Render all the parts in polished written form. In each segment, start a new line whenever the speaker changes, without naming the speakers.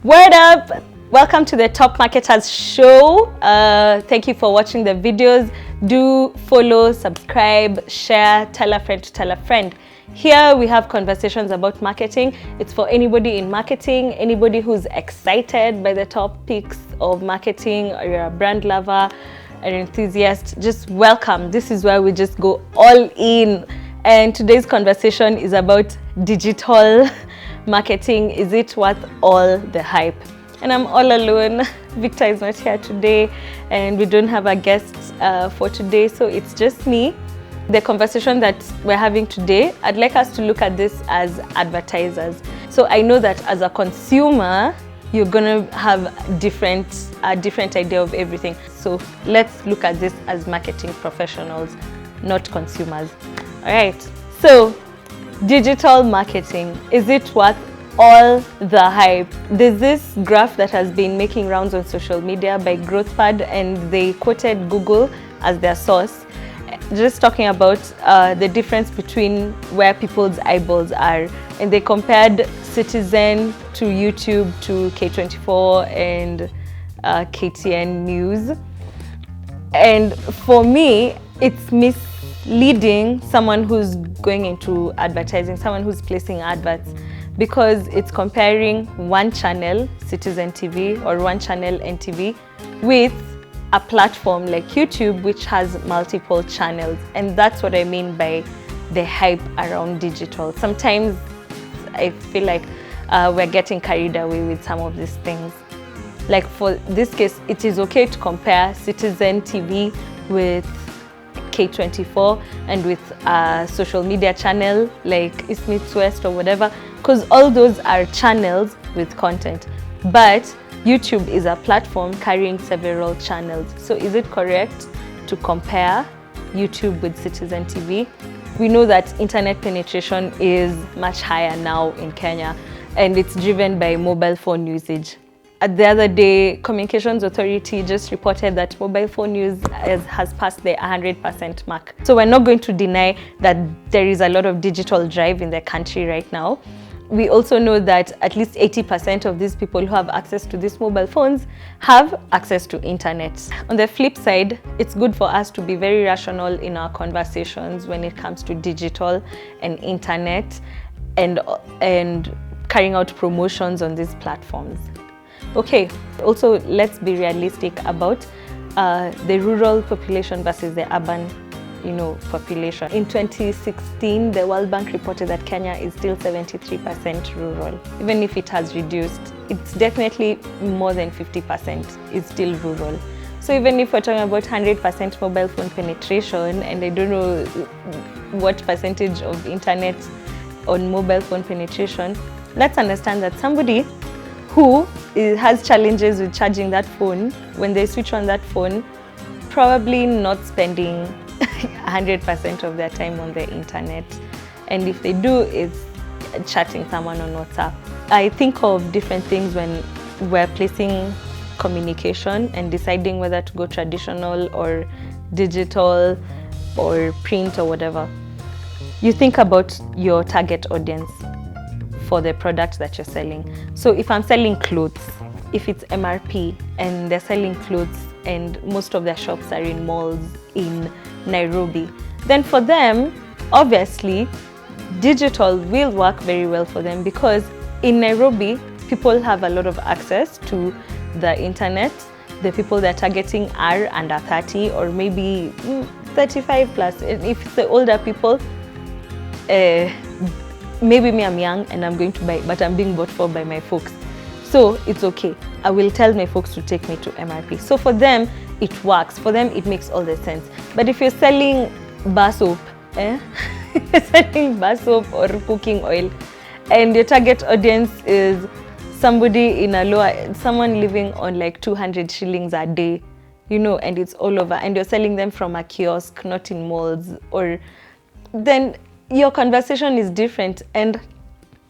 Word up! Welcome to the Top Marketers Show. Thank you for watching the videos. Do follow, subscribe, share, tell a friend to tell a friend. Here we have conversations about marketing. It's for anybody in marketing, anybody who's excited by the topics of marketing, or you're a brand lover, an enthusiast. Just welcome. This is where we just go all in. And today's conversation is about digital marketing. Is it worth all the hype? And I'm all alone. Victor is not here today, and we don't have a guest for today, so it's just me. The conversation that we're having today, I'd like us to look at this as advertisers. So I know that as a consumer, you're gonna have a different idea of everything. So let's look at this as marketing professionals, not consumers. All right. So digital marketing, is it worth all the hype? There's this graph that has been making rounds on social media by GrowthPad, and they quoted Google as their source, just talking about the difference between where people's eyeballs are. And they compared Citizen to YouTube to K24 and KTN News. And for me, it's misleading someone who's going into advertising, someone who's placing adverts, because it's comparing one channel, Citizen TV, or one channel, NTV, with a platform like YouTube, which has multiple channels. And that's what I mean by the hype around digital. Sometimes I feel like we're getting carried away with some of these things. Like for this case, it is okay to compare Citizen TV with K24 and with a social media channel like East Meets West or whatever, because all those are channels with content. But YouTube is a platform carrying several channels. So is it correct to compare YouTube with Citizen TV? We know that internet penetration is much higher now in Kenya, and it's driven by mobile phone usage. The other day, Communications Authority just reported that mobile phone use has passed the 100% mark. So we're not going to deny that there is a lot of digital drive in the country right now. We also know that at least 80% of these people who have access to these mobile phones have access to internet. On the flip side, it's good for us to be very rational in our conversations when it comes to digital and internet and carrying out promotions on these platforms. Okay, also let's be realistic about the rural population versus the urban population. In 2016, the World Bank reported that Kenya is still 73% rural. Even if it has reduced, it's definitely more than 50% is still rural. So even if we're talking about 100% mobile phone penetration, and I don't know what percentage of internet on mobile phone penetration, let's understand that somebody who has challenges with charging that phone, when they switch on that phone, probably not spending 100% of their time on the internet. And if they do, it's chatting someone on WhatsApp. I think of different things when we're placing communication and deciding whether to go traditional or digital or print or whatever. You think about your target audience for the product that you're selling. So if I'm selling clothes, if it's MRP and they're selling clothes and most of their shops are in malls in Nairobi, then for them, obviously, digital will work very well for them, because in Nairobi, people have a lot of access to the internet. The people they're targeting are under 30 or maybe 35 plus. If it's the older people, maybe me, I'm young and I'm going to buy, but I'm being bought for by my folks. So it's okay. I will tell my folks to take me to MRP. So for them, it works. For them, it makes all the sense. But if you're selling bar soap, selling bar soap or cooking oil, and your target audience is somebody in a lower, someone living on like 200 shillings a day, and it's all over, and you're selling them from a kiosk, not in malls, or then your conversation is different, and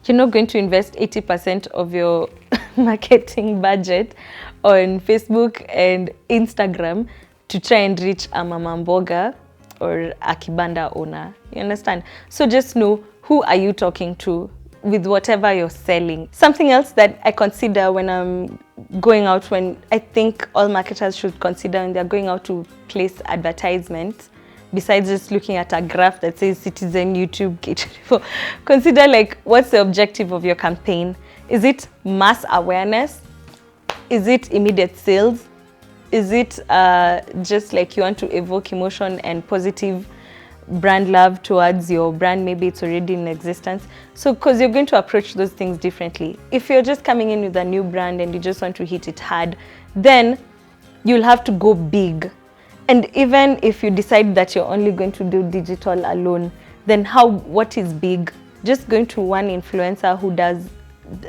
you're not going to invest 80% of your marketing budget on Facebook and Instagram to try and reach a mama mboga or a kibanda owner. You understand? So just know, who are you talking to? with whatever you're selling. Something else that I consider when I'm going out, when I think all marketers should consider when they're going out to place advertisements, besides just looking at a graph that says Citizen, YouTube, K24, consider like, what's the objective of your campaign? Is it mass awareness? Is it immediate sales? Is it just like you want to evoke emotion and positive brand love towards your brand? Maybe it's already in existence. So because you're going to approach those things differently. If you're just coming in with a new brand and you just want to hit it hard, then you'll have to go big. And even if you decide that you're only going to do digital alone, then what is big? Just going to one influencer who does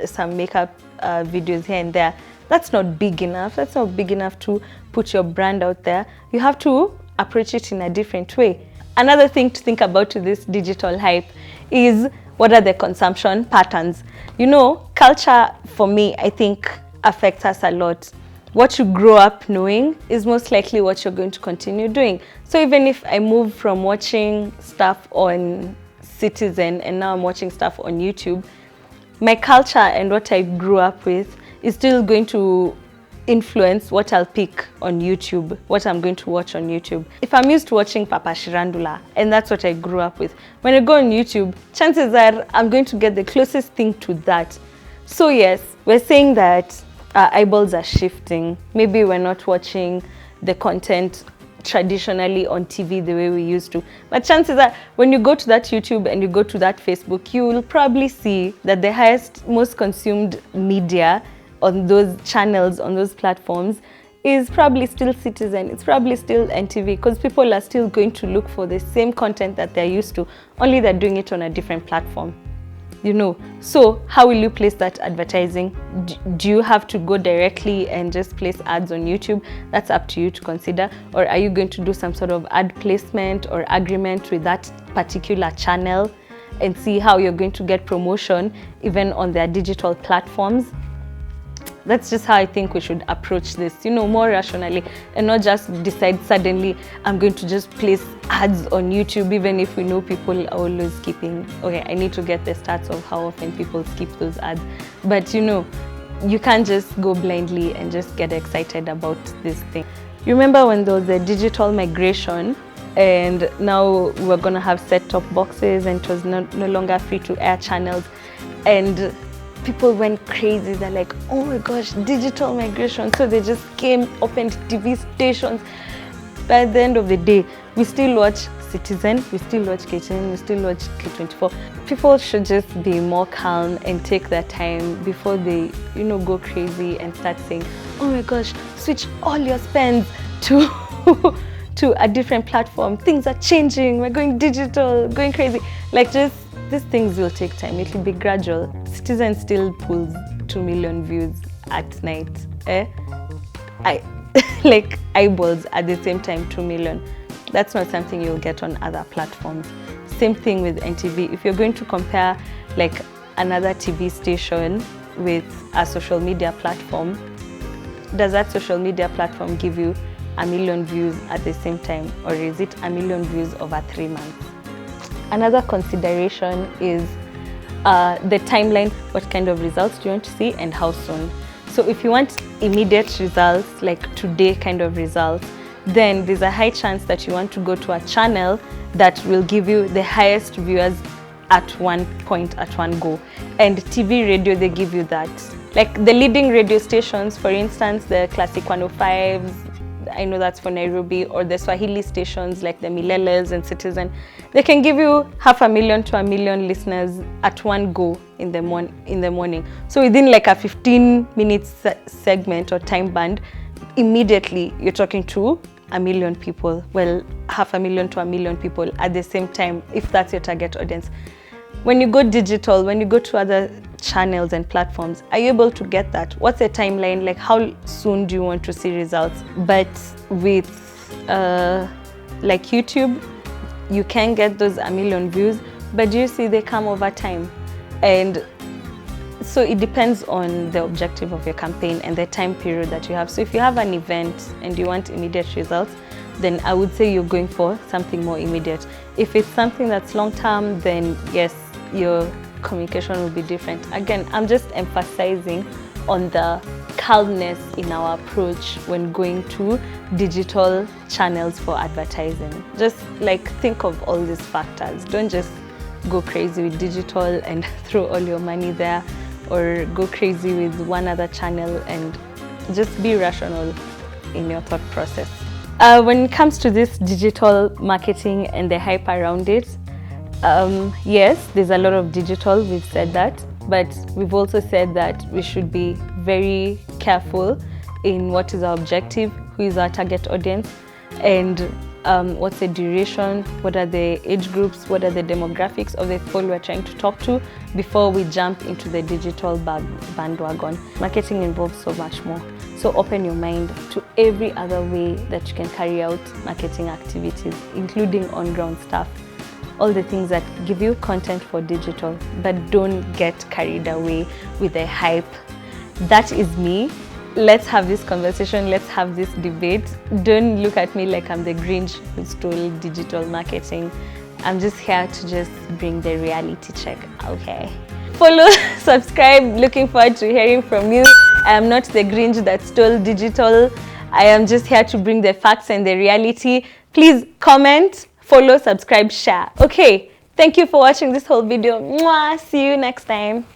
some makeup videos here and there, that's not big enough. That's not big enough to put your brand out there. You have to approach it in a different way. Another thing to think about to this digital hype is, what are the consumption patterns? You know, culture for me, I think, affects us a lot. What you grow up knowing is most likely what you're going to continue doing. So even if I move from watching stuff on Citizen and now I'm watching stuff on YouTube, my culture and what I grew up with is still going to influence what I'll pick on YouTube, what I'm going to watch on YouTube. If I'm used to watching Papa Shirandula and that's what I grew up with, when I go on YouTube, chances are I'm going to get the closest thing to that. So yes, we're saying that our eyeballs are shifting. Maybe we're not watching the content traditionally on TV the way we used to. But chances are when you go to that YouTube and you go to that Facebook, you will probably see that the highest, most consumed media on those channels, on those platforms, is probably still Citizen. It's probably still NTV, because people are still going to look for the same content that they're used to, only they're doing it on a different platform. You know, so how will you place that advertising? Do you have to go directly and just place ads on YouTube? That's up to you to consider. Or are you going to do some sort of ad placement or agreement with that particular channel and see how you're going to get promotion even on their digital platforms? That's just how I think we should approach this, you know, more rationally, and not just decide suddenly I'm going to just place ads on YouTube, even if we know people are always skipping. Okay, I need to get the stats of how often people skip those ads. But you know, you can't just go blindly and just get excited about this thing. You remember when there was a digital migration and now we're going to have set-top boxes and it was no longer free-to-air channels, and people went crazy. They're like, oh my gosh, digital migration. So they just came, opened TV stations. By the end of the day, we still watch Citizen, we still watch KTN, we still watch K24. People should just be more calm and take their time before they, you know, go crazy and start saying, oh my gosh, switch all your spends to to a different platform. Things are changing. We're going digital, going crazy. Like, just these things will take time. It will be gradual. Citizen still pulls 2 million views at night. Like eyeballs at the same time, 2 million. That's not something you'll get on other platforms. Same thing with NTV. If you're going to compare like another TV station with a social media platform, does that social media platform give you 1 million views at the same time, or is it 1 million views over 3 months? Another consideration is the timeline. What kind of results do you want to see and how soon? So if you want immediate results, like today kind of results, then there's a high chance that you want to go to a channel that will give you the highest viewers at one point, at one go. And TV, radio, they give you that. Like the leading radio stations, for instance, the Classic 105s, I know that's for Nairobi, or the Swahili stations like the Mileles and Citizen, they can give you 500,000 to 1 million listeners at one go in the morning. So within like a 15-minute segment or time band, immediately you're talking to 1 million people. Well, 500,000 to 1 million people at the same time, if that's your target audience. When you go digital, when you go to other channels and platforms, are you able to get that? What's the timeline? Like, how soon do you want to see results? But with like YouTube, you can get those 1 million views, but do you see they come over time? And so it depends on the objective of your campaign and the time period that you have. So if you have an event and you want immediate results, then I would say you're going for something more immediate. If it's something that's long term, then yes, you're communication will be different. Again, I'm just emphasizing on the calmness in our approach when going to digital channels for advertising. Just like think of all these factors. Don't just go crazy with digital and throw all your money there, or go crazy with one other channel, and just be rational in your thought process. When it comes to this digital marketing and the hype around it, yes, there's a lot of digital, we've said that, but we've also said that we should be very careful in what is our objective, who is our target audience, and what's the duration, what are the age groups, what are the demographics of the people we're trying to talk to before we jump into the digital bandwagon. Marketing involves so much more. So open your mind to every other way that you can carry out marketing activities, including on-ground stuff. All the things that give you content for digital, but don't get carried away with the hype. That is me. Let's have this conversation, let's have this debate. Don't look at me like I'm the Grinch who stole digital marketing. I'm just here to just bring the reality check, okay? Follow, subscribe, looking forward to hearing from you. I am not the Grinch that stole digital. I am just here to bring the facts and the reality. Please comment, follow, subscribe, share. Okay, thank you for watching this whole video. Mwah! See you next time.